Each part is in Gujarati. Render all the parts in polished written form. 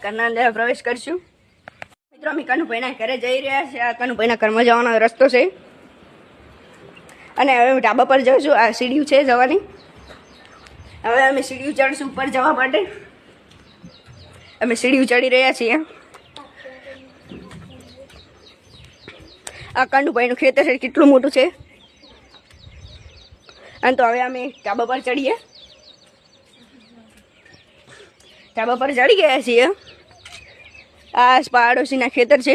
ઘરના અંદર પ્રવેશ કરશું મિત્રો. અમે કનુભાઈના ઘરે જઈ રહ્યા છીએ. આ કનુભાઈના ઘરમાં જવાનો રસ્તો છે અને હવે ઢાબા પર જઈશું. આ સીડીયું છે જવાની. હવે અમે સીડીયું ચડશું ઉપર જવા માટે. અમે સીડીયું ચડી રહ્યા છીએ. આ કનુભાઈનું ખેતર છે, કેટલું મોટું છે. અને તો હવે અમે ઢાબા પર ચડીએ. ઢાબા પર ચડી ગયા છીએ. આ પાડોશીના ખેતર છે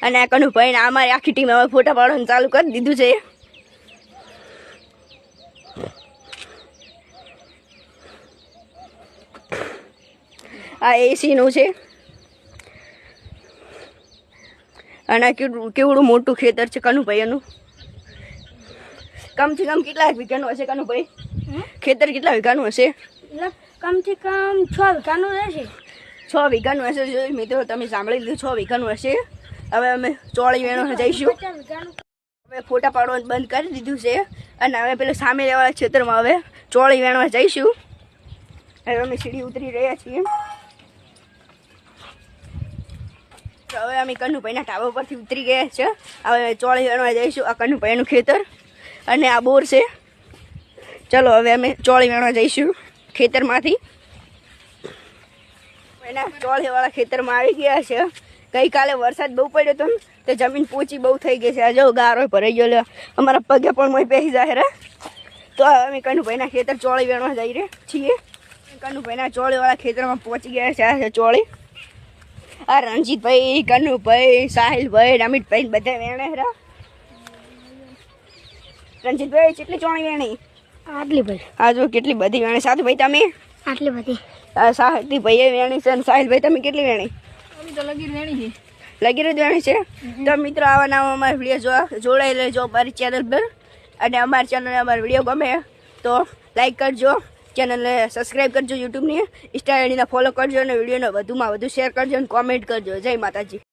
અને આ કનુભાઈને અમારી આખી ટીમ હવે ફોટા પાડવાનું ચાલુ કરી દીધું છે. આ એસીનું છે અને કેવડું મોટું ખેતર છે કનુભાઈનું. કમથી કમ કેટલા વીઘાનું હશે કનુભાઈ? ખેતર કેટલા વીઘાનું હશે? કમથી કમ 6 વીઘાનું રહેશે. 6 વીઘાનું હશે. જો મિત્રો તમે સાંભળી લીધું, 6 વીઘાનું હશે. હવે અમે ચોળી વેણો જઈશું. હવે ફોટા પાડવાનું બંધ કરી દીધું છે અને હવે પેલા સામે રહેવાળા ક્ષેત્રમાં હવે ચોળી વેણવા જઈશું. હવે અમે સીડી ઉતરી રહ્યા છીએ. હવે અમે કનુભાઈના ઢાબા પરથી ઉતરી ગયા છે. હવે ચોળી વેણવા જઈશું. આ કનુભાઈનું ખેતર અને આ બોર છે. ચલો હવે અમે ચોળી વેણવા જઈશું ખેતરમાંથી. એના ચોળીવાળા ખેતરમાં આવી ગયા છે. ગઈકાલે વરસાદ બહુ પડ્યો હતો ને તો જમીન પોચી બહુ થઈ ગઈ છે. આ જો ગારો ભરાઈ ગયો. અમારા પગે પણ મોય પહેરી જાય રે. તો અમે કનુભાઈના ખેતર ચોળી વેણવા જઈ રહ્યા છીએ. કનુભાઈના ચોળીવાળા ખેતરમાં પહોંચી ગયા છે. આ છે ચોળી. આ રણજીતભાઈ, કનુભાઈ, સાહિલભાઈ, અમિતભાઈ બધા વેણે રા. રણજીતભાઈ કેટલી ચોળી વેણી? આટલી બધી. હા જો કેટલી બધી વેણી. સાધુભાઈ તમે? આટલી બધી. સાહિલભાઈ વેણી છે અને સાહિલભાઈ તમે કેટલી વેણી? તો લગીર વેણી છે. લગીર જ વેણી છે. તો મિત્રો આવા નવા અમારા વિડીયો જોડાઈ લેજો અમારી ચેનલ પર. અને અમારી ચેનલને અમારા વિડીયો ગમે તો લાઈક કરજો, ચેનલને સબસ્ક્રાઈબ કરજો, યુટ્યુબની ઇન્સ્ટા આઈડીને ફોલો કરજો અને વિડીયોને વધુમાં વધુ શેર કરજો અને કોમેન્ટ કરજો. જય માતાજી.